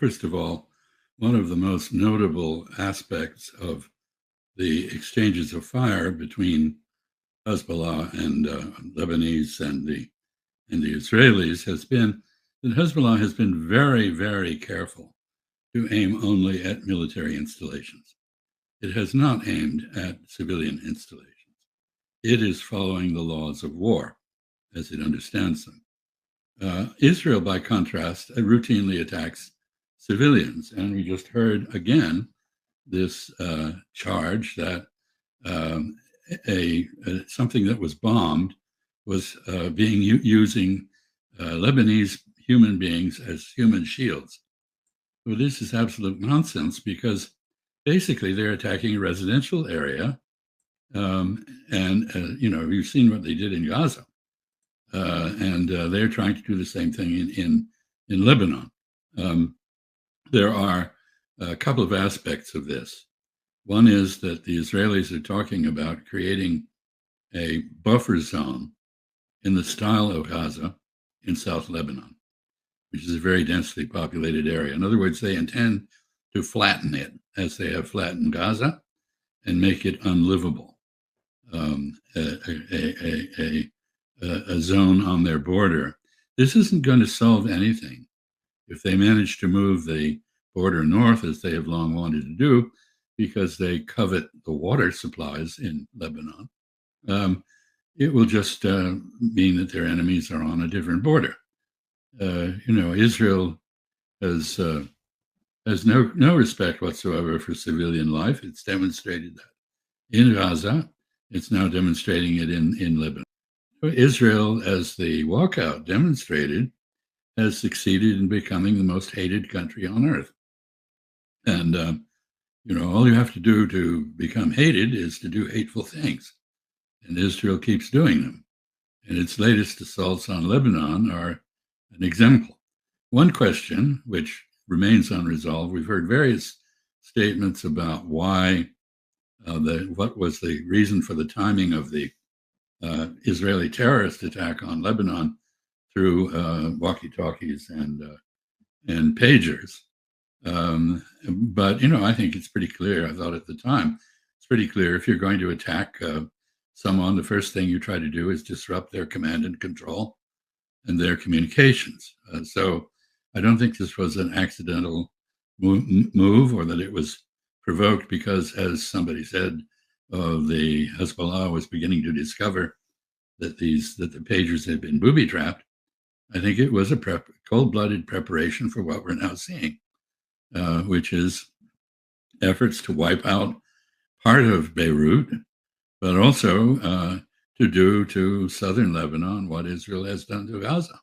First of all, one of the most notable aspects of the exchanges of fire between Hezbollah and Lebanese and the Israelis has been that Hezbollah has been very, very careful to aim only at military installations. It has not aimed at civilian installations. It is following the laws of war as it understands them. Israel, by contrast, routinely attacks civilians. And we just heard again this charge that something that was bombed was using Lebanese human beings as human shields. Well, this is absolute nonsense because basically they're attacking a residential area. You've seen what they did in Gaza. They're trying to do the same thing in Lebanon. There are a couple of aspects of this. One is that the Israelis are talking about creating a buffer zone in the style of Gaza in South Lebanon, which is a very densely populated area. In other words, they intend to flatten it as they have flattened Gaza and make it unlivable. A zone on their border. This isn't going to solve anything. If they manage to move the border north, as they have long wanted to do, because they covet the water supplies in Lebanon, it will just mean that their enemies are on a different border. Israel has no respect whatsoever for civilian life. It's demonstrated that in Gaza. It's now demonstrating it in Lebanon. Israel, as the walkout demonstrated, has succeeded in becoming the most hated country on earth. And, all you have to do to become hated is to do hateful things. And Israel keeps doing them. And its latest assaults on Lebanon are an example. One question, which remains unresolved, we've heard various statements about what was the reason for the timing of the Israeli terrorist attack on Lebanon through walkie-talkies and pagers. But I think it's pretty clear. I thought at the time, it's pretty clear if you're going to attack someone, the first thing you try to do is disrupt their command and control and their communications. So I don't think this was an accidental move or that it was provoked because, as somebody said, the Hezbollah was beginning to discover that the pagers had been booby-trapped. I think it was a cold-blooded preparation for what we're now seeing, which is efforts to wipe out part of Beirut, but also to do to southern Lebanon what Israel has done to Gaza.